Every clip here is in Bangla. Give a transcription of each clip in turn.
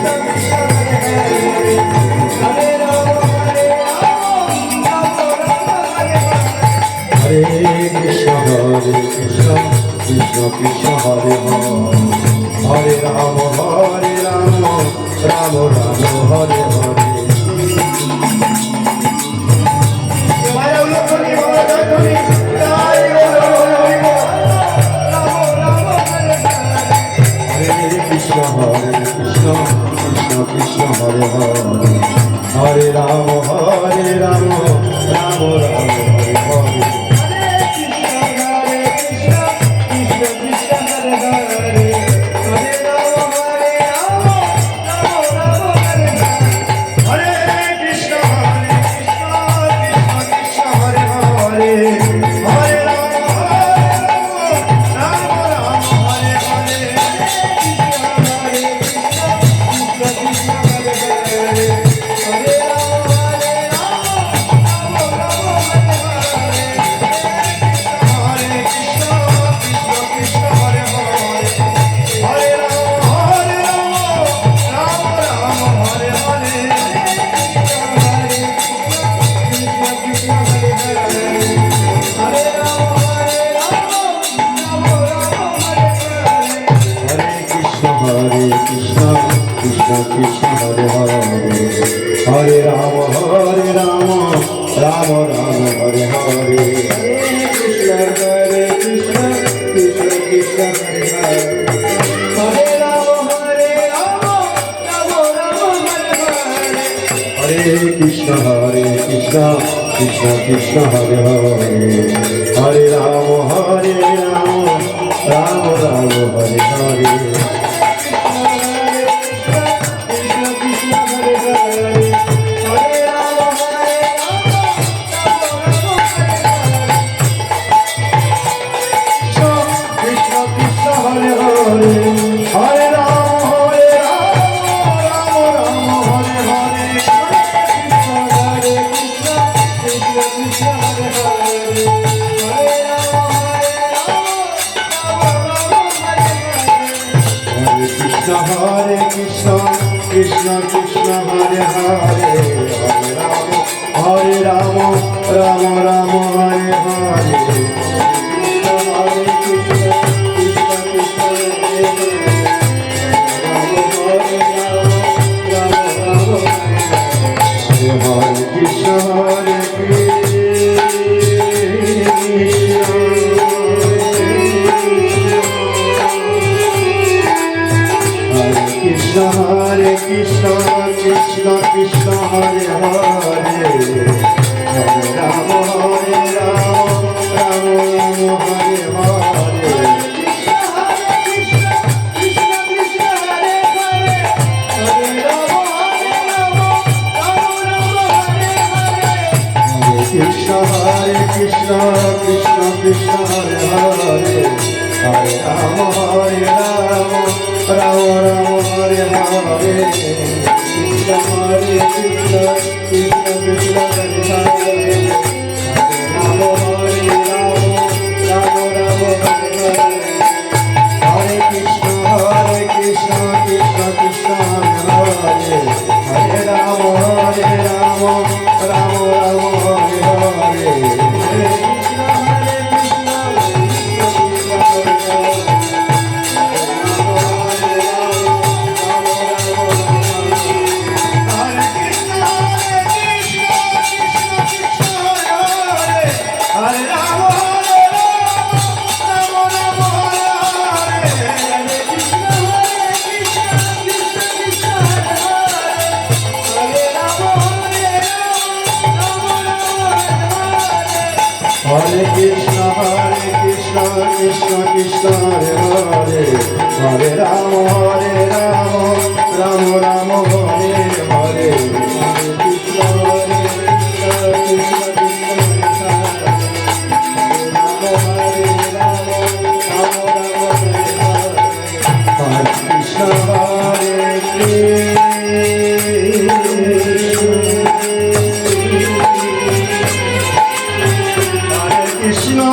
কৃষ্ণ হরে হরে রাম রাম রাম হরে হরে। কৃষ্ণ হরে কৃষ্ণ কৃষ্ণ কৃষ্ণ হরে হরে রাম রাম রাম হরে হরে। কৃষ্ণ হরে হরে রাম রাম রাম হরে হরে। কৃষ্ণ কৃষ্ণ কৃষ্ণ হরে হরে রাম রাম রাম হরে কৃষ্ণ হরে Krishna Krishna Krishna Hare Hare Ram Ram Ram Hare Hare. Hare Krishna, Krishna Krishna Hare Hare, Hare Rama, Rama Rama Hare Hare. Hare Krishna, Krishna Krishna Hare Hare, Hare Krishna, Hare Hare Krishna, Krishna Krishna Hare Hare, Hare Rama, Rama Rama Hare Hare. Krishna Hare Krishna, Krishna Krishna Hare Hare, Hare Rama, Rama Rama Hare Hare. Krishna Hare Krishna, Krishna Krishna Hare Hare, Rama Rama Hare Hare. Hare Krishna, Krishna Krishna Hare Hare, Hare Rama, Rama Rama Hare Hare. Hare Krishna, Krishna Krishna Hare Hare, Hare Rama, Rama Rama Hare Hare. Hare Krishna, Krishna Krishna Hare Rama, Rama Rama Hare Hare. Hare Krishna, Hare Krishna, Krishna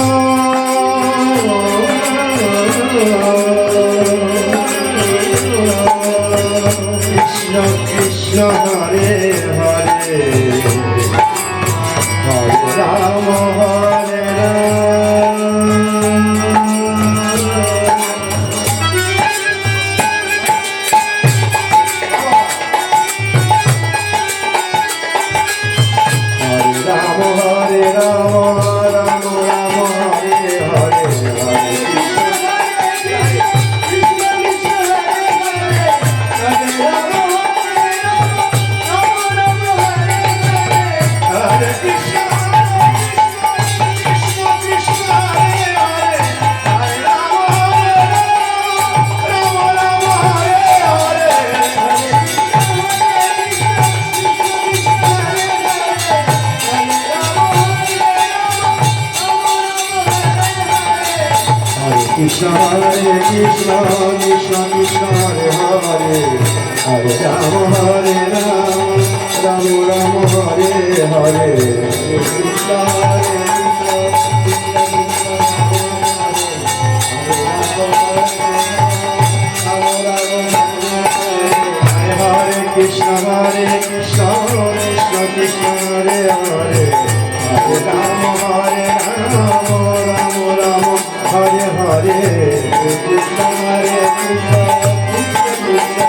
Krishna Krishna Hare Hare Hare Ram হরে রাম হরে রাম রাম রাম হরে হরে হরে কৃষ্ণ হরে কৃষ্ণ কৃষ্ণ কৃষ্ণ হরে হরে হরে রাম হরে রাম রাম রাম হরে হরে কৃষ্ণ হরে কৃষ্ণ হরে কৃষ্ণ কৃষ্ণ কৃষ্ণ হরে হরে হরে রাম হরে রাম রাম রাম হরে হরে কৃষ্ণ হরে কৃষ্ণ কৃষ্ণ কৃষ্ণ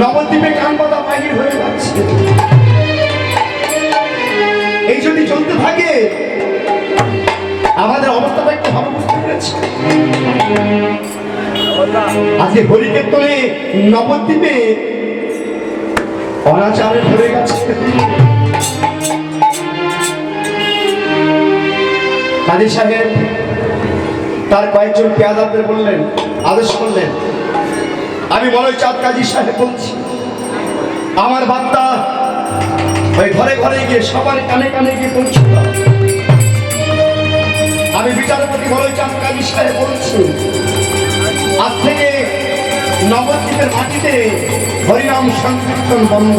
নবদ্বীপে কান পাতা বাহির হয়ে যাচ্ছে। এই যদি চলতে থাকে আমাদের অবস্থাটা একটু ভালো বুঝতে পেরেছি। আজকে হরিকীর্তনে নবদ্বীপে অনাচারে ভরে গেছে। কাজী সাহেব তার কয়েকজন পেয়াদাদের বললেন, আদেশ করলেন, আমি মলয় চাঁদ কাজী সাহেব বলছি, আমার বার্তা ওই ঘরে ঘরে গিয়ে সবার কানে কানে গিয়ে পৌঁছে দাও। আমি বিচারপতি হলচাঁদ কাজী সাহেব বলছি, আজ থেকে নবদ্বীপের মাটিতে হরিনাম সংকীর্তন বন্ধ।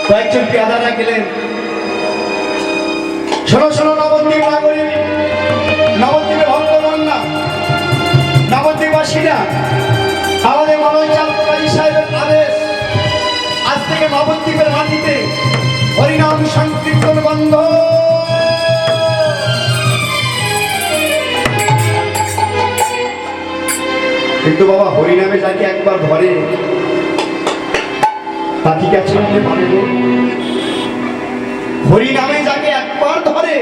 কয়েকজন পেয়াদারা গেলেন, শোনো শোনো নবদ্বীপ নাগরিক, নবদ্বীপের ভক্তগণরা, নবদ্বীপবাসীরা, আমাদের হলচাঁদ কাজী সাহেবের আদেশ, আজ থেকে নবদ্বীপের মাটিতে হরিনাম সংকীর্তন বন্ধ। কিন্তু বাবা হরিনামে যাকে একবার ধরে তা ঠিক আছে মানে হরিনামে যাকে একবার ধরে,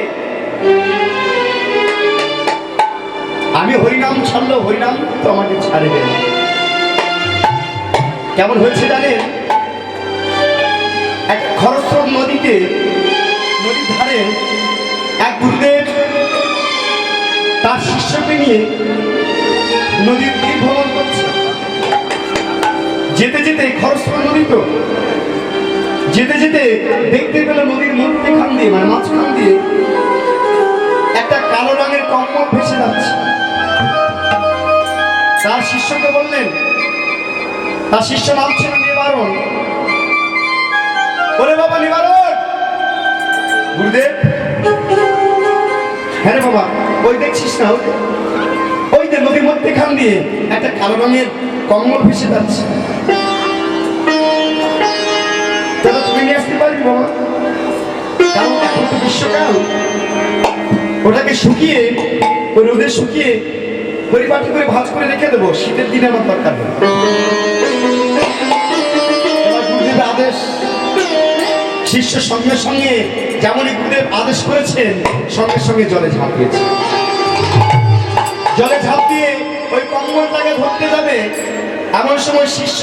আমি হরিনাম ছাড়লো হরিনাম তো আমাকে ছাড়বে না। কেমন হয়েছে জানেন, এক খরস্রোত নদীতে, নদীর ধারে এক গুরুদেব তার শিষ্যকে নিয়ে নদীর তীর ভ্রমণ করছে। যেতে যেতে খরস্রোত নদী তো, যেতে যেতে দেখতে পেল নদীর মধ্যখান দিয়ে মানে মাঝখান দিয়ে একটা কালো রঙের কম্বল ভেসে যাচ্ছে। তার শিষ্যকে বললেন, তার শিষ্য নাম ছিল নিবারণ, ওরে বাবা নিবারণ। গুরুদেব, হ্যাঁ রে বাবা, ওই দেখছিস না, ওই যে নদীর মধ্যখান দিয়ে একটা কালো রঙের কম্বল ভেসে যাচ্ছে, তাহলে তুমি নিয়ে আসতে পারবি বাবা? কারণ এখন তো গ্রীষ্মকাল, ওটাকে শুকিয়ে ওই রোদে শুকিয়ে পরিপাটি করে ভাঁজ করে রেখে দেবো, শীতের দিনে আমার দরকার নেই। গুরুদেবের আদেশ, শিষ্য সঙ্গে সঙ্গে যেমনই গুরুদেব আদেশ করেছেন সঙ্গে সঙ্গে জলে ঝাঁপ দিয়েছে। জলে ঝাঁপ দিয়ে ওই কম্বলটাকে ধরতে যাবে, এমন সময় শিষ্য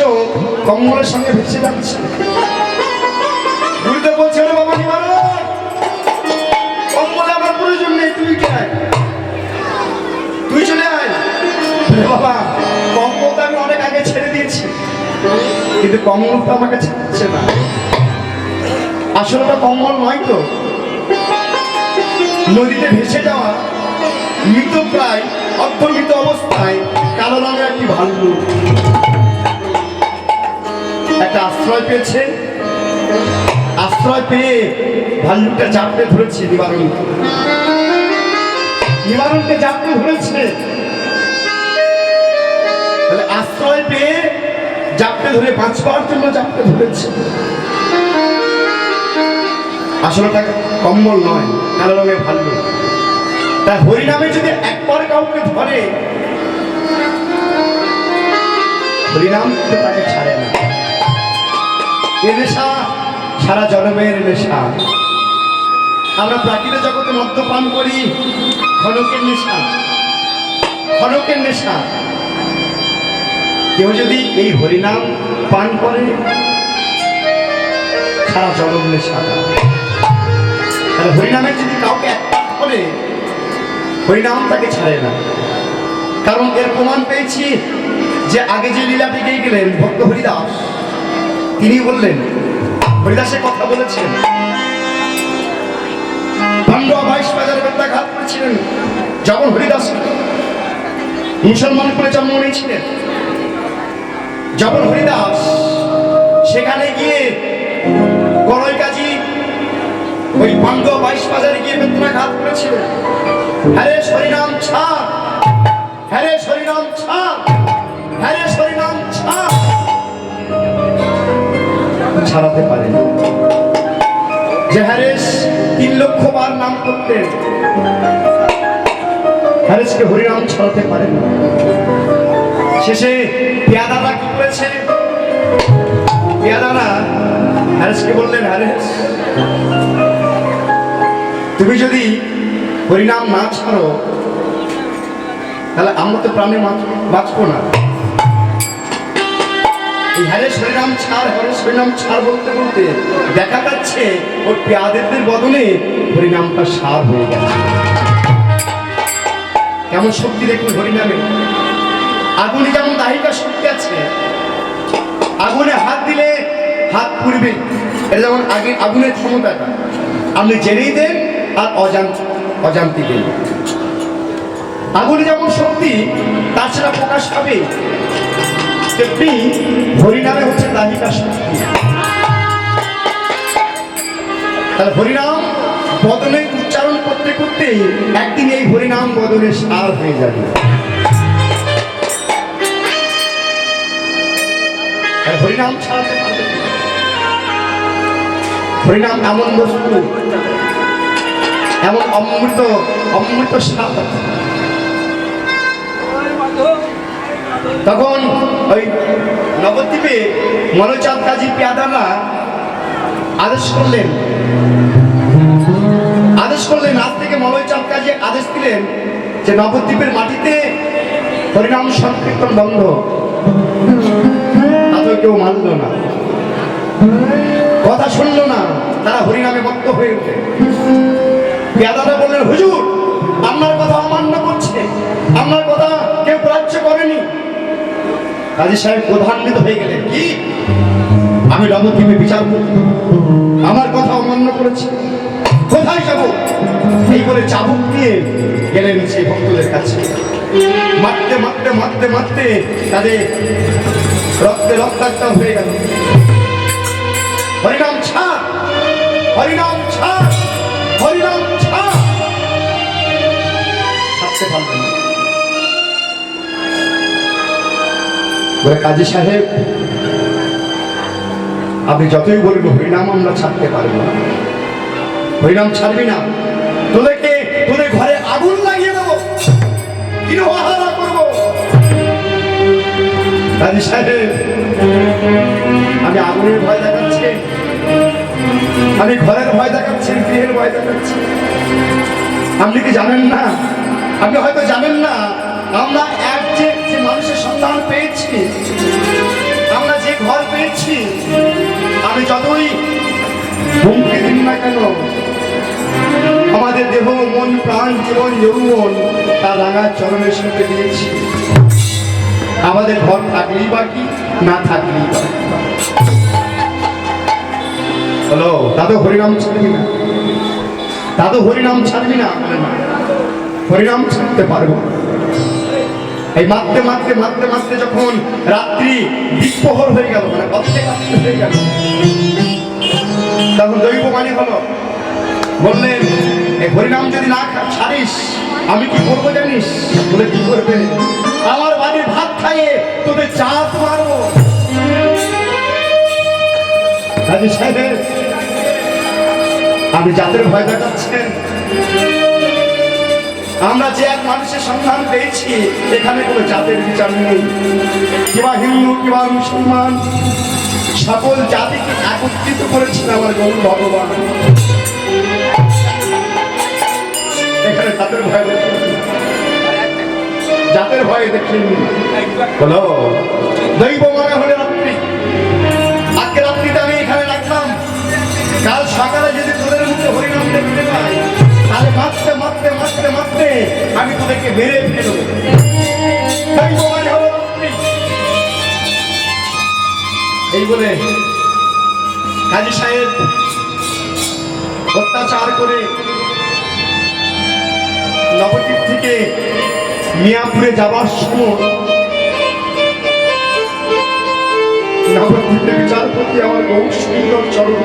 কম্বলের সঙ্গে ভেসে যাচ্ছে। গুরুদেব বলছে, ওরে বাবা নিবারণ, কম্বলে আমার প্রয়োজন নেই, তুই কে আয়, তুই চলে আয়। বাবা কম্বলটা আমি অনেক আগে ছেড়ে দিয়েছি, কিন্তু কম্বলটা আমাকে ছাড়ছে না। আসলে ওটা কম্বল নয় তো, নদীতে ভেসে যাওয়া মৃত প্রায় অর্ধমৃত অবস্থায় কালো রঙের একটি ভাল্লুক একটা আশ্রয় পেয়েছে। আশ্রয় পেয়ে ভাল্লুকটা জাপটে ধরেছে নিবারণ, নিবারণকে জাপটে ধরেছে। তাহলে আশ্রয় পেয়ে জাপটে ধরে বাঁচবার জন্য জাপটে ধরেছে। আসলে ওটা কম্বল নয়, কালো রঙের ভাল্লুক। তাই হরিনামে যদি একবার কাউকে ধরে, হরিনাম তো তাকে ছাড়ে না। এ নেশা সারা জনমের নেশা। আমরা প্রাকৃতিক জগতে মদ্যপান করি, খনকের নেশা, খনকের নেশা। কেউ যদি এই হরিনাম পান করে, সারা জনম নেশা। তাহলে হরিনামে যদি কাউকে একবার করে, হরিনাম তাকে ছাড়ে না। কারণ এর প্রমাণ পেয়েছি যে আগে যে লীলাটি গিয়ে গেলেন ভক্ত হরিদাস, তিনি বললেন, হরিদাসের কথা বলেছেন, পান্ডুয়া 22 বাজারে বেত্রাঘাত করেছিলেন যখন হরিদাস মুসলমান করে জন্ম নিয়েছিলেন। যখন হরিদাস সেখানে গিয়ে গড়ই কাজী ওই পান্ডুয়া 22 বাজারে গিয়ে বেত্রাঘাত করেছিলেন। হরে হরিনাম ছাড়, হরে হরিনাম ছাড়, হরে হরিনাম ছাড়, ছাড়াতে পারেন। যে হ্যারেস 3 লক্ষ বার নাম করতেন, হ্যারেসকে হরিনাম ছাড়াতে পারেন। শেষে পেয়াদারা কি করেছে, পেয়াদারা হ্যারেসকে বললেন, হ্যারেস তুমি যদি হরিনাম না ছাড়ো তাহলে আমরা তো প্রাণে বাঁচবো না। এই হ্যারেস হরিনাম ছাড়, হ্যারেস হরিনাম ছাড় বলতে বলতে দেখা যাচ্ছে ওর পেয়াদের বদলে হরিনামটা সার হয়ে গেছে। কেমন শক্তি দেখুন হরিনামে। আগুনে যেমন দাহিকা শক্তি আছে, আগুনে হাত দিলে হাত পুড়বে, এটা যেমন আগুনের ক্ষমতাটা আপনি জেনেই দেন আর অজান্তি দেন। আগুনে যেমন শক্তি তার সেটা প্রকাশ পাবে, তেমনি হরিনামে হচ্ছে দাহিকা শক্তি। তাহলে হরিনাম বদনে উচ্চারণ করতে করতে একদিন এই হরিনাম বদনে সার হয়ে যাবে। হরিনাম ছাড়াতে পারবে না। হরিনাম এমন বস্তু, এমন অমৃত স্বাদ। তখন ওই নবদ্বীপে মনোচাঁদ কাজী পেয়াদারা আদেশ করলেন আজ থেকে মলয়চাঁদ কাজী আদেশ দিলেন যে নবদ্বীপের মাটিতে হরিনাম সংকীর্তন বন্ধ। তাতেও কেউ মানল না, কথা শুনলো না, তারা হরিনামে মত্ত হয়ে উঠে। পেয়াদারা বললেন, হুজুর আপনার কথা অমান্য করছে, আপনার কথা কেউ গ্রাহ্য করেনি। কাজী সাহেব প্রধান্বিত হয়ে গেলেন, কি আমি নবদ্বীপে বিচার করব, আমার কথা অমান্য করেছে, কোথায় যাব? এই বলে চাবুক নিয়ে গেলেন সেই ভক্তদের কাছে। মারতে মারতে মারতে মারতে তাদের রক্তে রক্তাক্ত হয়ে গেল। হরিনাম ছাড়, হরিনাম ছাড়, হরিনাম ছাড়, ছাড়তে পারলেন না। বলে, কাজী সাহেব আপনি যতই বলবো হরিনাম আমরা ছাড়তে পারবো না। হরিনাম ছাড়বি না, তোদের ঘরে আগুন লাগিয়ে দেবো, গৃহহারা করবো। কাজী সাহেব আমি আগুনের ভয় দেখাচ্ছি, আমি ঘরের ভয় দেখাচ্ছি, গৃহের ভয় দেখাচ্ছি। আপনি কি জানেন না, আপনি হয়তো জানেন না, আমরা যে মানুষের সন্তান পেয়েছি, আমরা যে ঘর পেয়েছি, আমি যতই হুমকি দিন না কেন, আমাদের দেহ মন প্রাণ জীবন যৌবন তার রাঙা চরণের সাথে দিয়েছি। আমাদের ঘর থাকলেই বাকি, না থাকলেই বাকি। হলো দাদু হরিনাম ছাড়বি না, দাদু হরিনাম ছাড়বি না, হরিনাম ছাড়তে পারবো। এই মারতে মারতে মারতে মারতে যখন রাত্রি দিকপহর হয়ে গেল, মানে অর্ধেক রাত্রি হয়ে গেল, তখন দৈব বাণী হলো, বললেন এই হরিনাম যদি না ছাড়িস আমি কি করবো জানিস? বলে, কি করবে? আমার বাড়ির ভাত খাইয়ে তোদের চাঁদ মারবো। কাজী সাহেব আমি জাতের ভয় দেখাচ্ছেন, আমরা যে এক মানুষের সন্ধান পেয়েছি, এখানে কোনো জাতের বিচার নেই, কিংবা হিন্দু কিংবা মুসলমান, সকল জাতিকে একত্রিত করেছেন আমার গৌর ভগবান। এখানে জাতের ভয় দেখেন, জাতের ভয় দেখেন। বলো দৈব মনে হলে রাত্রি, আজকে রাত্রিতে আমি এখানে রাখলাম, কাল সকালে যদি তোদের মুখে হরিনাম দেখতে পাই, তাহলে মারতে মারতে মারতে মারতে আমি তোদেরকে মেরে ফেলব। দৈব মনে হলো রাত্রি। এই বলে কাজী সাহেব অত্যাচার করে নবদ্বীপ থেকে মিয়াপুরে যাবার সময় নবদ্বীপের বিচারপতি আমার বহু সুন্দর চরণ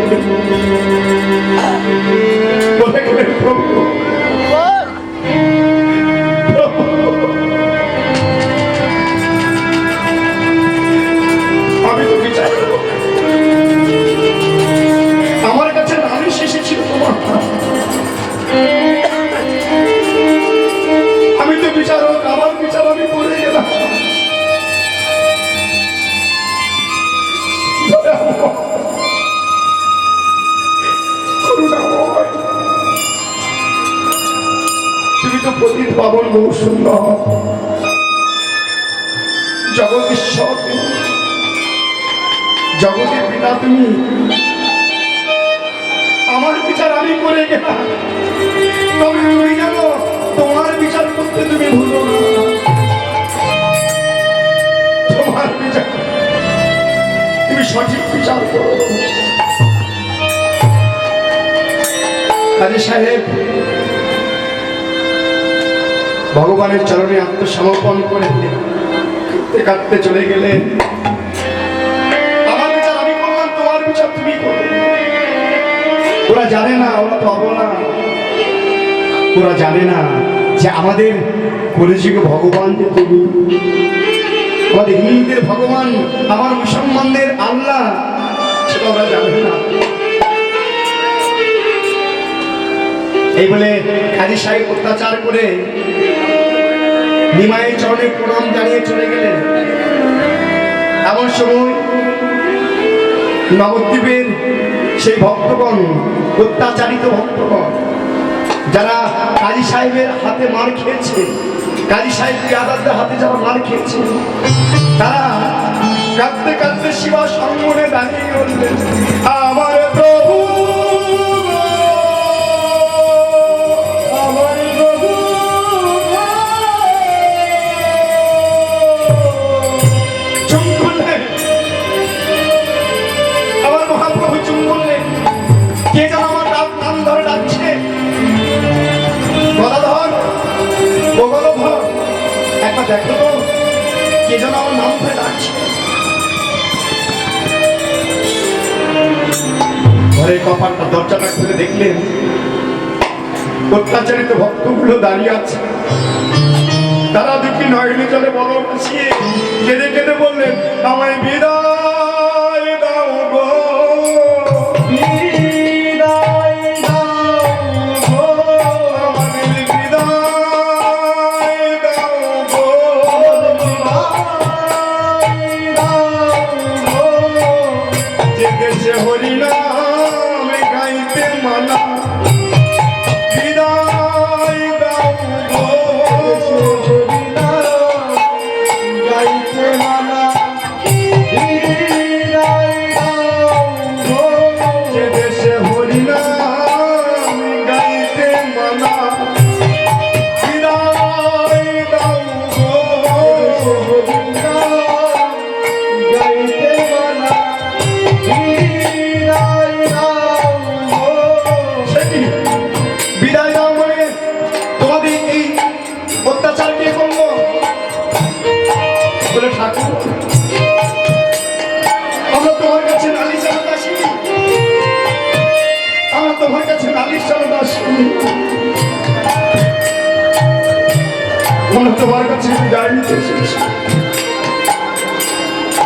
বলে গেলেন, প্রভু আমি তো বিচার করব, আমার কাছে নালিশ এসেছিল তোমার, আমি তো বিচারক, আমার বিচার আমি করে গেলাম। তুমি তো পতিত পাবন বহু সুন্দর, জগদীশ্বর তুমি, জগতের পিতা তুমি, আমার বিচার আমি করে গেলাম, তবে তুমি জানো তোমার বিচার করতে তুমি ভুলো না। তোমার বিচার, তুমি সঠিক বিচার করো। কাজী সাহেব ভগবানের চরণে আত্মসমর্পণ করে কাঁদতে কাঁদতে চলে গেলেন। আমার বিচার আমি করলাম, তোমার বিচার তুমি করো। ওরা জানে না, ওরা তো অবলা, ওরা জানে না যে আমাদের কলিযুগে ভগবান যে তুমি, আমাদের হিন্দুদের ভগবান, আমার মুসলমানদের আল্লাহ, সেটা ওরা জানে না। এই বলে কাজী সাহেব অত্যাচার করে নিমাইয়ের চরণে প্রণাম জানিয়ে চলে গেলেন। এমন সময় নবদ্বীপের সেই ভক্তগণ, অত্যাচারিত ভক্তগণ, যারা কাজী সাহেবের হাতে মার খেয়েছে, কাজী সাহেব আদালতের হাতে যারা মার খেয়েছে, তারা কাঁদতে কাঁদতে শিবা সম্মনে দাঁড়িয়ে বললেন, আমার প্রভু, আমার প্রভু, চুপ করলেন। আমার মহাপ্রভু চুপ করলেন। কে যেন আমার নাম ধরে ডাকছে, গদাধর, ও গদাধর, একবার দেখো তো কে যেন আমার নাম ধরে ডাকছে। ঘরের কপালটা দরজাটা খুলে দেখলেন অত্যাচারিত ভক্তগুলো দাঁড়িয়ে আছে। তারা দুটি নয়নে জলে বল ভাসিয়ে কেঁদে কেঁদে বললেন, আমায় বিদায় দাও গো, বিদায় দাও গো, আমাদের বিদায় দাও গো, বিদায় দাও গো, যে দেশে হরিনাম গাইতে মানা, বিদায় দাও গো, গাইতে মানা, বিদায় দাও গো, যে দেশে হরিনাম গাইতে মানা, বিদায় দাও গো, গাইতে মানা, বিদায় দাও গো। সেটি বিদায় দাও বলে তোমাদের এই অত্যাচার কে করলো? বলে ঠাকুর, আমরা তোমার কাছে নালিশ জানাতে আসিনি, আমরা তোমার কাছে নালিশ জানাতে আসিনি, আমরা তোমার কাছে বিদায় নিতে এসেছি।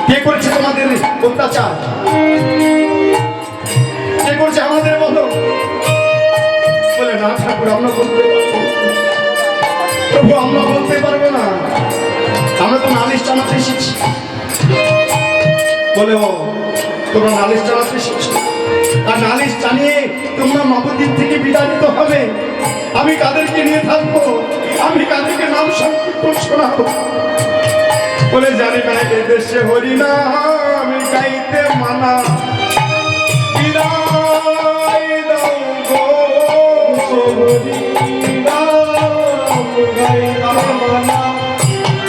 কে করেছে তোমাদের অত্যাচার? কে করছে আমাদের বলো? বলে না ঠাকুর, আমরা বলতে পারবো, প্রভু আমরা বলতে পারবো না, আমরা তো নালিশ জানাতে এসেছি। বলে ও, তোমরা নালিশ জানাতে এসেছো, আর নালিশ জানিয়ে তোমরা নবদ্বীপ থেকে বিদায় নিতে হবে। আমি কাদেরকে নিয়ে থাকবো, আমি কাদেরকে নাম সংকীর্তন শোনাবো? বলে জানি না, এ দেশে হরিনাম গাইতে মানা, বিদায় দাও গো, হরিনাম গাইতে মানা,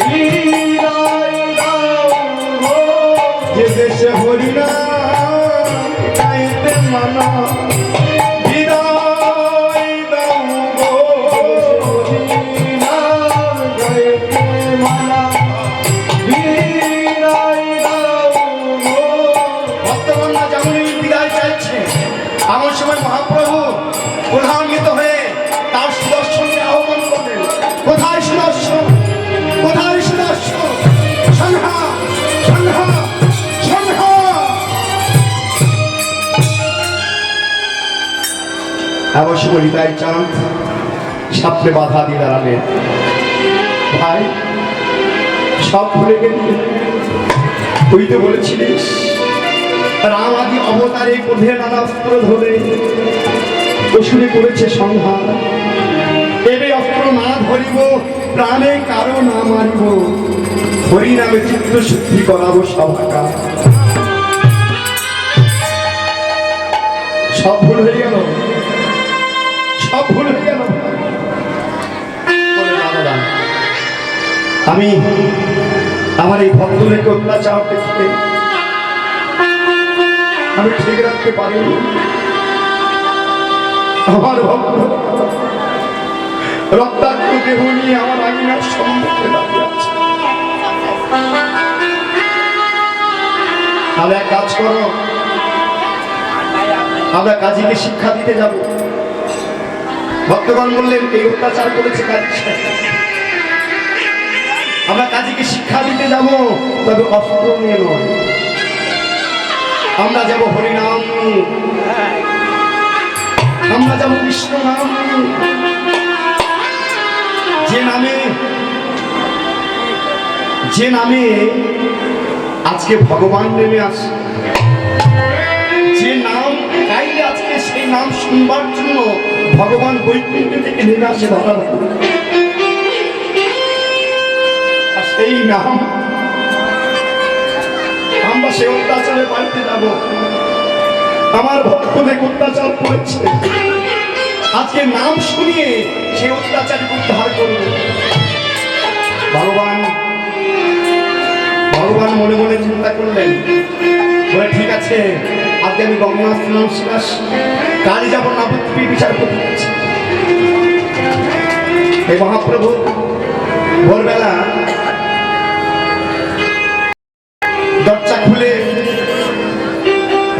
বিদায় দাও গো, যে দেশে হরিনাম গাইতে মানা, বিদায় দাও গো, হরিনাম গাইতে মানা, বিদায় দাও গো। ভক্তগণরা যেমনই বিদায় চাইছে, এমন সময় মহাপ্রভু প্রধান্বিত হয়ে তার সুদর্শনকে আহ্বান করলেন, কোথায় সুদর্শন, কোথায় সুদর্শন, সংহা, সংহা, সংহা। এমন সময় হৃদয় চাঁদ সামনে বাধা দিয়ে দাঁড়ালেন, ভাই সব ভুলে গেলি, তুই তো বলেছিলিস রাম আদি অবতারে ক্রোধে নানা অস্ত্র ধরে অসুরে করেছে সংহার, এবে অস্ত্র না ধরিব, প্রাণে কারো না মারিব, হরি নামে চিত্ত শুদ্ধি করাবো সভাকা। সব ভুল হয়ে গেল, সব ভুল হয়ে গেল। আমার এই ভক্তদেরকে অত্যাচার দেখতে আমি ঠিক রাখতে পারিনি। আমার ভক্ত রক্তাক্ত দেহ নিয়ে আমার আঙিনার সম্মুখে দাঁড়িয়ে আছে। তাহলে এক কাজ করো, আমরা কাজীকে শিক্ষা দিতে যাব। ভক্তগণ বললেন এই অত্যাচার করেছে কাজী সাহেব, আমরা কাজীকে শিক্ষা দিতে যাব, তবে অস্ত্র নিয়ে নয়। আমরা যাব হরিনাম নিয়ে, আমরা যাব কৃষ্ণ নাম নিয়ে। যে নামে আজকে ভগবান নেমে আসে, যে নাম গাইলে আজকে সেই নাম শুনবার জন্য ভগবান বৈকুণ্ঠ থেকে নেমে আসে ধরা। আর সেই নাম আমরা সে অত্যাচারের বাড়িতে যাব। আমার ভক্তদের অত্যাচার করেছে, আজকে নাম শুনিয়ে সে অত্যাচারী উদ্ধার করবে। ভগবান মনে মনে চিন্তা করলেন, বলে ঠিক আছে, আজকে আমি গঙ্গা স্নান শেষ, কালই যাব নবদ্বীপে বিচারপতি কাছে। এই মহাপ্রভু ভোরবেলা দরজা খুলে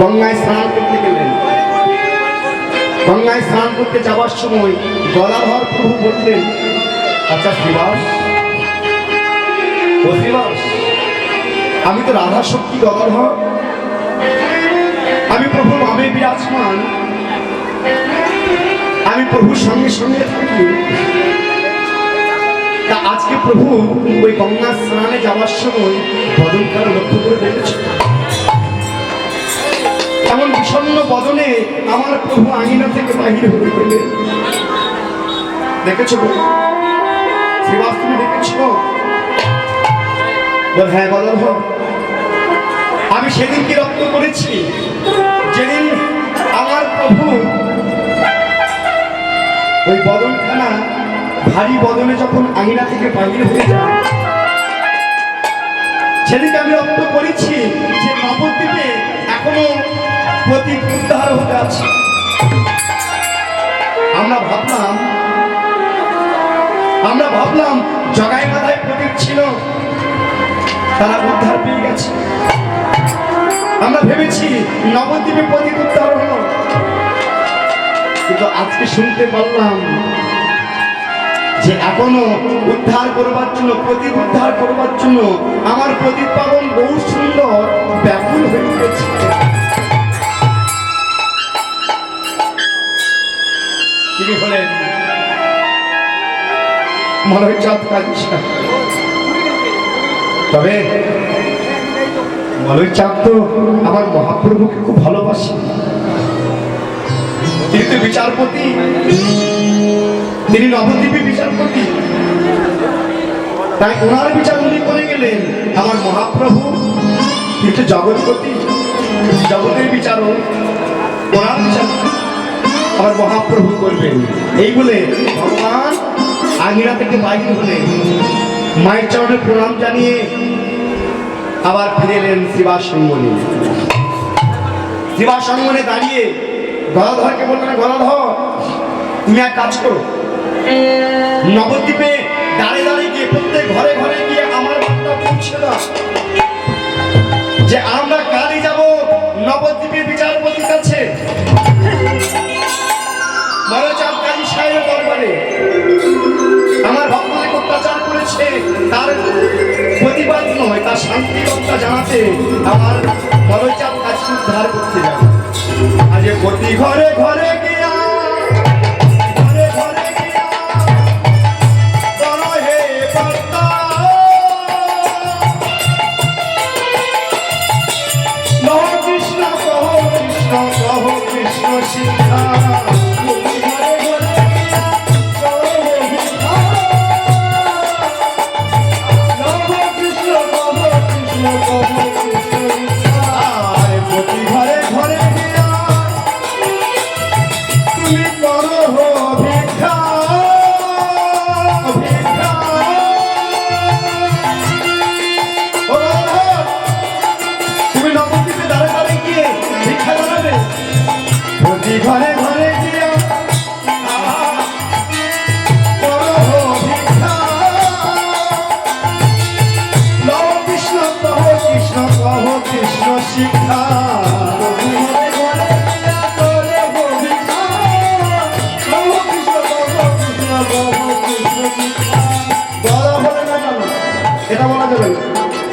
গঙ্গায় স্নান করতে গেলেন। গঙ্গায় স্নান করতে যাওয়ার সময় গলাধর প্রভু বললেন, আচ্ছা শ্রীবাস, ও শ্রীবাস, আমি তো রাধা শক্তি গলাধর, আমি প্রভু বামে বিরাজমান, আমি প্রভুর সঙ্গে সঙ্গে থাকি। তা আজকে প্রভু ওই গঙ্গা স্নানে যাওয়ার সময় বদনখানা লক্ষ্য করে দেখেছে, এমন বিষণ্ণ বদনে আমার প্রভু আঙিনা থেকে বাহির হয়ে গেলেন। দেখেছো শ্রীবাস, তুমি দেখেছো? বল হ্যাঁ গলাধর, আমি সেদিন কি রক্ত করেছি, যেদিন আমার প্রভু ওই বদনখানা ভারী বদনে যখন আঙিনা থেকে বাহির হয়ে যায়, সেদিকে আমি রক্ত করেছি যে নবদ্বীপে এখনো প্রতীক উদ্ধার হতে আছে। আমরা ভাবলাম জগাই মাথায় প্রতীক ছিল, তারা উদ্ধার পেয়ে গেছে। আমরা ভেবেছি নবদ্বীপে প্রতীক উদ্ধার হলো, কিন্তু আজকে শুনতে পারলাম যে এখনো উদ্ধার করবার জন্য, প্রতীক উদ্ধার করবার জন্য আমার প্রদীপ পাবন বহু সুন্দর ব্যাকুল হয়ে উঠেছে। তিনি হলেন মলয়চাঁদ কাজী সাহেব। তবে মলয়চাঁদ তো আমার মহাপ্রভুকে খুব ভালোবাসে, তিনি তো বিচারপতি, তিনি নবদ্বীপের বিচারপতি, তাই ওনার বিচার উনি করে গেলেন। আমার মহাপ্রভু কিন্তু জগৎপতি, জগতের বিচারক, ওনার বিচার আমার মহাপ্রভু করবেন। এই বলে ভগবান আঙিনা থেকে বাইরে হলেন, মায়ের চরণে প্রণাম জানিয়ে আবার ফিরে এলেন শিবাসঙ্গনে। শিবাসঙ্গনে দাঁড়িয়ে গলাধরকে বললেন, গলাধর তুমি এক কাজ করো, নবদ্বীপে দাঁড়িয়ে দাঁড়িয়ে গিয়ে প্রত্যেক ঘরে ঘরে গিয়ে আমার বার্তা পৌঁছে দাও যে আমরা কালই যাব নবদ্বীপের বিচারপতির কাছে, মলয়চাঁদ কাজী সাহেবের দরবারে। আমার ভক্তদের অত্যাচার করেছে, তার প্রতিবাদ নয়, তার শান্তি বার্তা জানাতে আমার মলয়চাঁদ কাজী উদ্ধার করতে যাবে। আজ প্রতি ঘরে ঘরে গিয়া, ঘরে ঘরে গিয়া বলো হে বার্তা, কহ কৃষ্ণ কহ কৃষ্ণ কহ কৃষ্ণ শিক্ষা।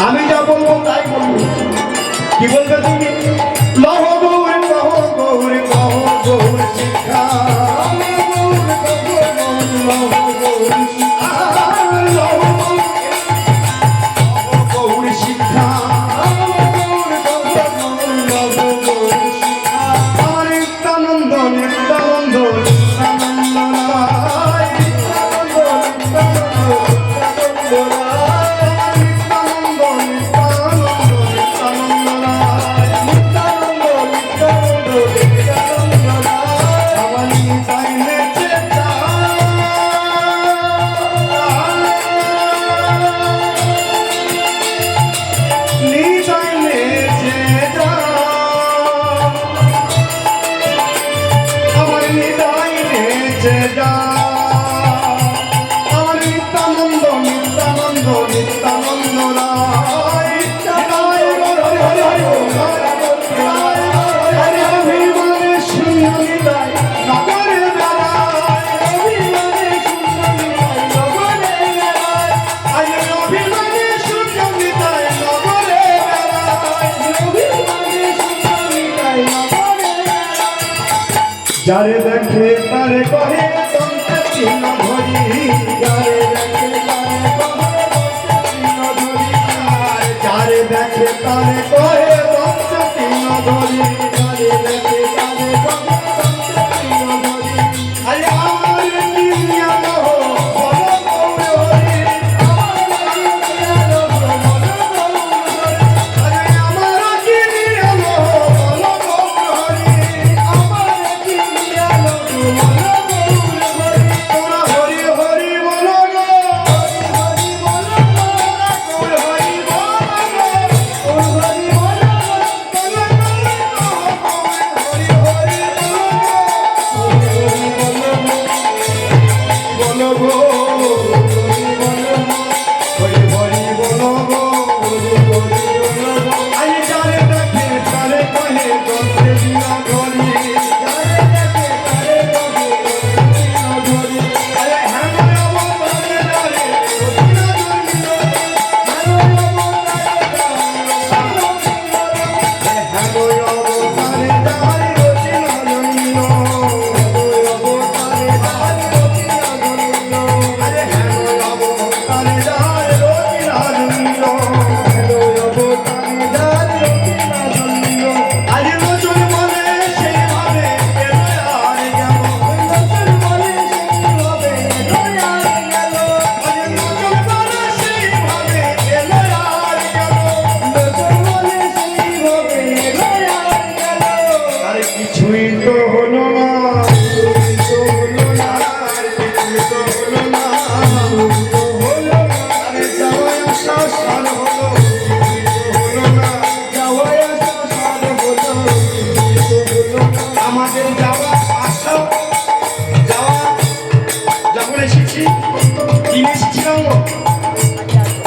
আমি যা বলবো তাই বলবো। কি বলবে তুমি? লহ গৌর কহ গৌর কহ গৌর শিক্ষা, গৌর শিক্ষা নিত্যানন্দ নিত্যানন্দ নিত্যানন্দ রায়, নিত্যানন্দ নিত্যানন্দ নিত্যানন্দ রায়, আমার নিতাই নেচে নিতাই নেচে যা, আমার নিতাই নেচে যা, আমার নিত্যানন্দ নিত্যানন্দ নিত্যানন্দ রায়, হরে অভিমানে শূন্য নিতাই নগরে বেড়ায়, হরে অভিমানে শূন্য নিতাই নগরে বেড়ায়, যারে দেখে তারে কহে দন্তে চিহ্ন ধরি, যারে দেখে তারে কহে দন্তে চিহ্ন ধরি, যারে দেখে তারে কহে দন্তে চিহ্ন ধরি, যারে দেখে তারে কহে দন্তে চিহ্ন ধরি, আরে আমার নিয়া লহ বল গৌর হরি, আরে আমার নিয়া লহ বল গৌর হরি, তোরা হরি হরি বল গো, গৌর হরি বল গো, হরি হরি বল গো, হরি হরি বল গো, আরে যারে দেখে তারে কহে দন্তে চিহ্ন ধরি, যারে দেখে তারে কহে দন্তে চিহ্ন ধরি, আরে হ্যাঁ অবতারে যারে রতিনা জন্মিল, হ্যাঁ অবতারে যারে রতিনা জন্মিল, আরে হ্যাঁ অবতারে যারে রতিনা জন্মিল, আরে নজর বলে সেইভাবে এলো আর গেল, নজর বলে সেইভাবে এলো আর গেল, আরে নজর বলে সেইভাবে এলো আর গেল, নজর বলে সেইভাবে এলো আর গেল, আরে কিছুই তো হলো না, কিছুই তো হলো না, কিছুই তো হলো না, হলো না, আরে যাওয়ায় আসা সার হলো, কিছুই তো হলো না, যাওয়ায় আসা সার হলো, কিছুই তো হলো না, আমাদের যাওয়া আসা যাওয়া যখন এসেছি, দিন এসেছিলাম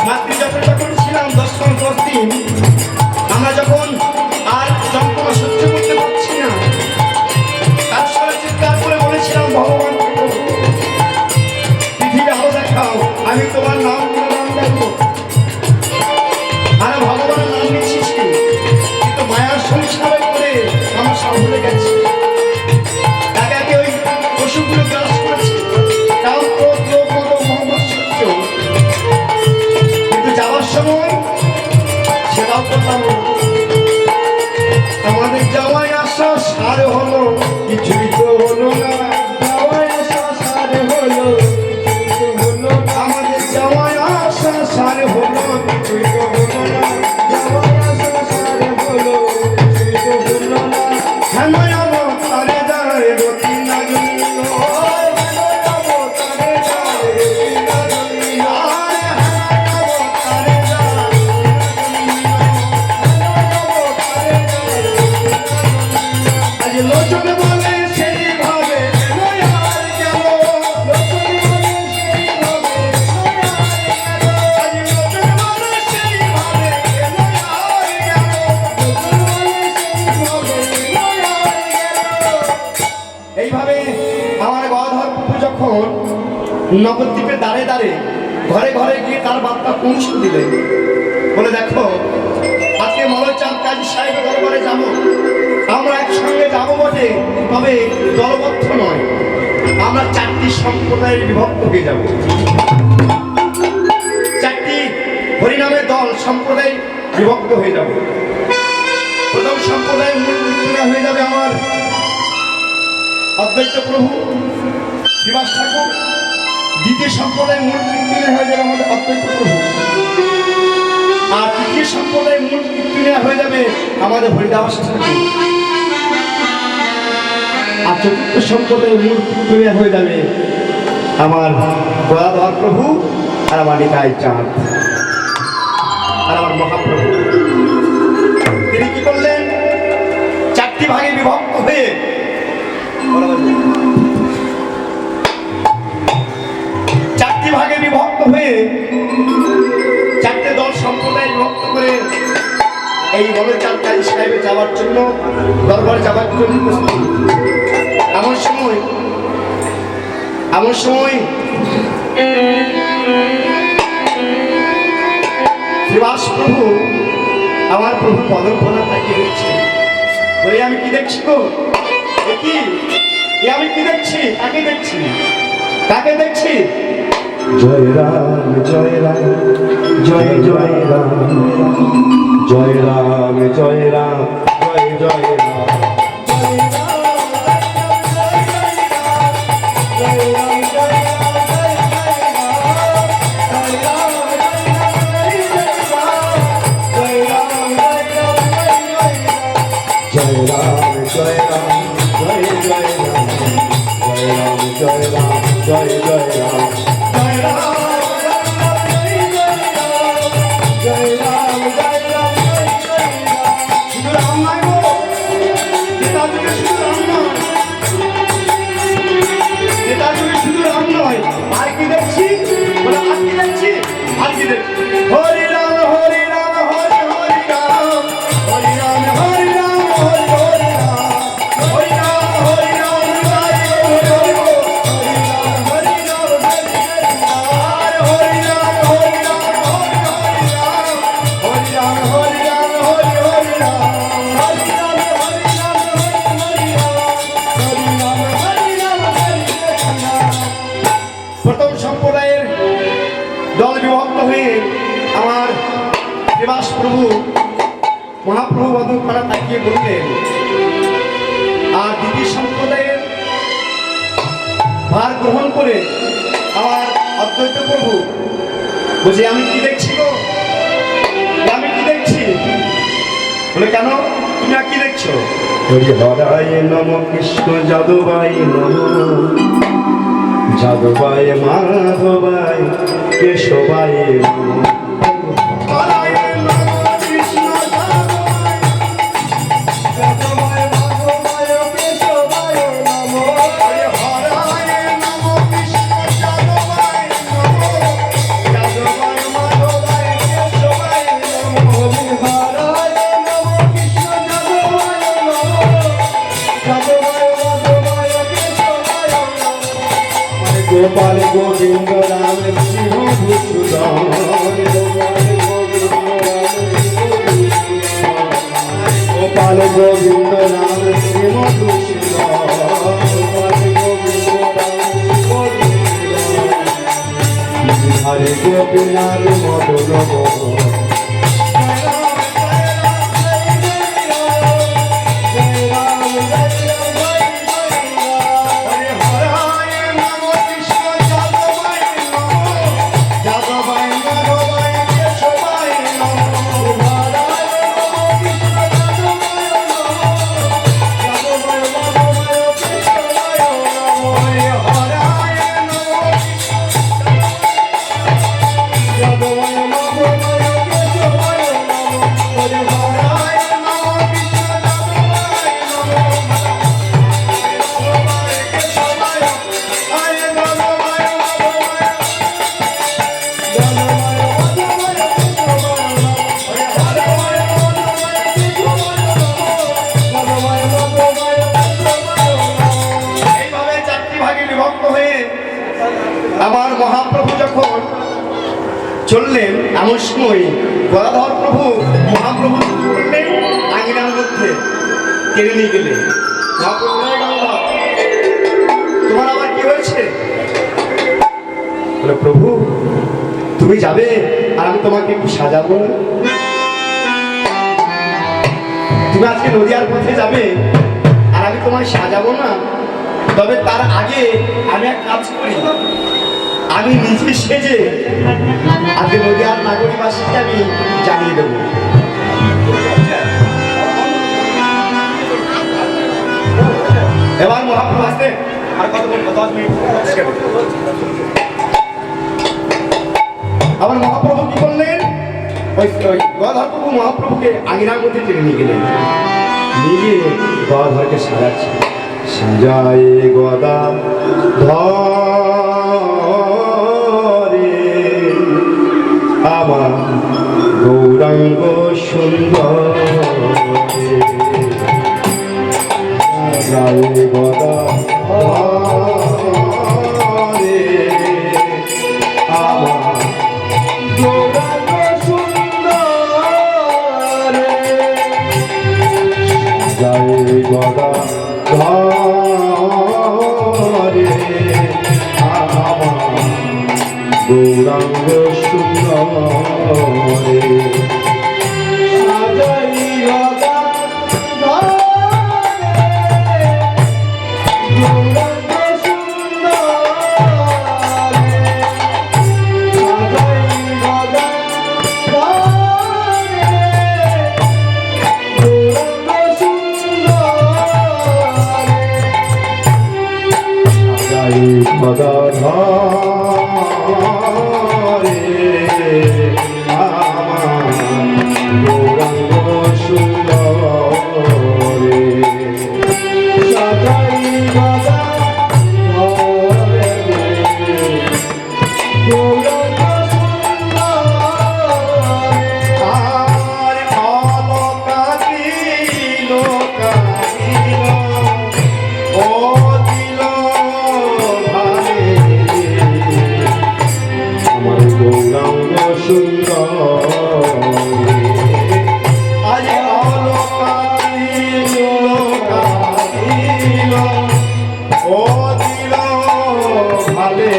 মাতৃ যখন ছিলাম 10 দিন, আমরা যখন আর যন্ত্রণা সহ্য করতে পারছি না, তার সঙ্গে চিৎকার করে বলেছিলাম ভগবান পৃথিবী আলো দেখাও, আমি তোমার নাম নাম দেখবো, আর ভগবানের নাম নিচ্ছি, কিন্তু মায়ার সংসারে করে আমার সামনে গেছে, একে একে ওই পশুগুলো গ্রাস করেছে, কাম ক্রোধ লোভ মোহ মহম্মদ, কিন্তু যাওয়ার সময় সেটাও করলাম না। আমাদের যাওয়ায় আসা সার হলো, কিছুই তো হলো না, যাওয়ায় আসা সার হলো, কিছুই তো হলো না, আমাদের যাওয়ায় আসা সার হলো, কিছুই তো হলো না, যাওয়ায় আসা সার হলো, কিছুই তো হলো না, হেন অবতারে যারে রতিনা জন্মিল, হেন অবতারে যারে রতিনা জন্মিল, আরে হেন অবতারে যারে আজ লোচন বলে সেইভাবে এলো আর গেল, লোচন বলে সেইভাবে এলো আর গেল, আজ লোচন বলে সেইভাবে এলো আর গেল, লোচন বলে সেইভাবে এলো আর গেল। এইভাবে আমার গদাধর প্রভু যখন নবদ্বীপে দাঁড়ে দাঁড়ে ঘরে ঘরে গিয়ে তার বার্তা পৌঁছে দিলেন, বলে দেখো আজকে মলয়চাঁদ কাজী সাহেবের দরবারে যাবো, আমরা একসঙ্গে যাবো বটে, তবে দলবদ্ধ নয়, আমরা চারটি সম্প্রদায়ের বিভক্ত হয়ে যাব। চারটি হরিনামের দল সম্প্রদায় বিভক্ত হয়ে যাব। প্রথম সম্প্রদায়ের মূল মৃত্যুরা হয়ে যাবে আমার অদ্বৈত প্রভু শ্রীবাস ঠাকুর। দ্বিতীয় সম্প্রদায়ের মূল মৃত্যুরা হয়ে যাবে আমাদের অদ্বৈত প্রভু। আর তৃতীয় সম্প্রদায়ের মূল মৃত্যুরা হয়ে যাবে আমাদের হরিদাস ঠাকুর। আর চতুর্থ সম্প্রদায়ের মূল মৃত্যুরা হয়ে যাবে আমার গদাধর প্রভু আর আমার নিতাই চাঁদ আর আমার মহাপ্রভু। তিনি কি করলেন? চারটি ভাগে বিভক্ত হয়ে চারটে দল সম্প্রদায় বিভক্ত করে এই মলয়চাঁদ কাজী সাহেবে যাওয়ার জন্য, দরবারে যাওয়ার জন্য প্রস্তুত। এমন সময় শ্রীবাস প্রভু আমার প্রভু পদক্ষণা তাকিয়ে দেখছে। বলে আমি কি দেখছি গো? কি আমি কি দেখছি? কাকে দেখছি? কাকে দেখছি? জয় রাম জয় রাম জয় জয় রাম, জয় রাম জয় রাম জয় জয় রাম, জয় রাম জয় রাম জয় জয় রাম, জয় রাম জয় রাম জয় জয় রাম, হরি রাম হরি রাম হরি হরি রাম, হরি রাম হরি রাম হরি হরি রাম, হরি রাম হরি রাম হরি হরি রাম, হরি রাম হরি রাম হরি রাম, হরি রাম হরি রাম হরি রাম, হরি রাম হরি রাম হরি হরি রাম, হরি রাম হরি রাম হরি হরি রাম, হরি রাম হরি রাম হরি রাম। প্রথম সম্প্রদায়ের দল বিভক্ত হয়ে আমার শ্রীবাস প্রভু মহাপ্রভু বদনখানা তাকিয়ে বললেন। আর দ্বিতীয় সম্প্রদায়ের ভার গ্রহণ করে আমার অদ্বৈত প্রভু বলছে আমি কি দেখছি গো? আমি কি দেখছি? বলে কেন, তুমি আর কি দেখছো? হরি হরায় নম কৃষ্ণ যাদবায় নম, যাদবায় মাধবায় কেশবায় নম, গোপাল গোবিন্দ রাম সিংহ ভূষুধর, গোপাল গোবিন্দ রাম সিংহ ভূষুধর, হরে গোপীনাথ মদন Jai চললেন, এমন সময় গদাধর প্রভু মহাপ্রভু কি করলেন, আঙিনার মধ্যে টেনে নিয়ে গেলেন। মহাপ্রভু বললেন, গদাধর, তোমার আবার কি হয়েছে? বলে, প্রভু তুমি যাবে আর আমি তোমাকে একটু সাজাবো। তুমি আজকে নদিয়ার পথে যাবে আর আমি তোমায় সাজাবো না? তবে তার আগে আমি এক কাজ করি, আমি নিজে সেজে আজকে নদিয়ার নাগরিকবাসীকে আমি জানিয়ে দেবো। এবার মহাপ্রভু আসতে আর কত বলবো, 10 মিনিট। আবার মহাপ্রভু কি করলেন, ওই গদাধর প্রভু মহাপ্রভুকে আঙিনার মধ্যে টেনে নিয়ে গেলেন। নিয়ে গদাধরকে সাজাচ্ছে। সাজায় গদা ধরে আমার গৌরাঙ্গ সুন্দর, সাজায় গদা ধরে আমার গৌরাঙ্গ সুন্দর, সাজায় গদা ধরে আমার গৌরাঙ্গ সুন্দরে, সাজাই গদা ধরে গৌরাঙ্গ সুন্দরে, সাজাই গদা ধরে গৌরাঙ্গ গদা ধরে আমার গৌরাঙ্গ সুন্দরে, সাজাই গদা ধরে গৌরাঙ্গ সুন্দরে, আর অলকা দিল কাদিল ও দিল ভারে আমার গৌরাঙ্গ সুন্দর, আজ অলকা দিল কাদিল ও দিল ভারে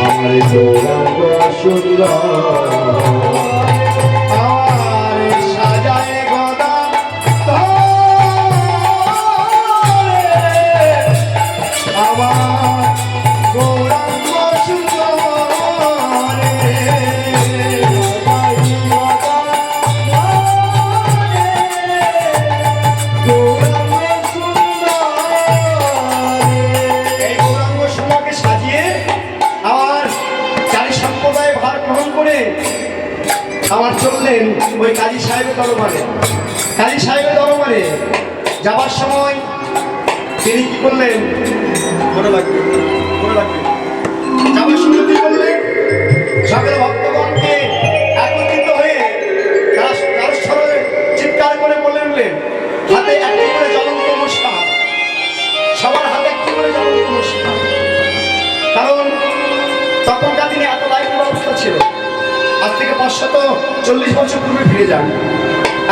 আমার গৌরাঙ্গ সুন্দর, আর সাজায় গদা ধরে আমার গৌরাঙ্গ সুন্দরে, সাজায় গদা ধরে গৌরাঙ্গ সুন্দরে। এই গৌরাঙ্গ সুন্দরকে সাজিয়ে আমার চারি সম্প্রদায় ভার গ্রহণ করে আমার চললেন ওই কাজী সাহেবের দরবারে। কাজী সাহেবের দরবারে যাবার সময় তিনি কি করলেন, মনে লাগবে যাবার সময় কি করলেন, সকল ভক্তগণকে একত্রিত হয়ে তার স্মরণে চিৎকার করে বললেন, হাতে একটি করে জ্বলন্ত মশা, সবার হাতে একটি করে জ্বলন্ত মশা। কারণ তখনকার দিনে এত লাইটের ব্যবস্থা ছিল, আজ থেকে 540 বছর পূর্বে ফিরে যান,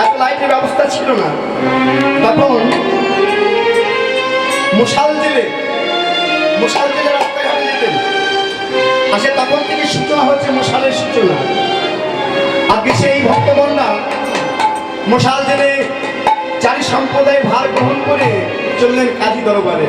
এত লাইটের ব্যবস্থা ছিল না। তখন মশাল জেলে রাস্তায় হাঁটে যেতেন। আসে তখন থেকে সূচনা হচ্ছে মশালের সূচনা। আজকে সেই ভক্তগণরা মশাল জেলে চারি সম্প্রদায় ভার গ্রহণ করে চললেন কাজী দরবারে।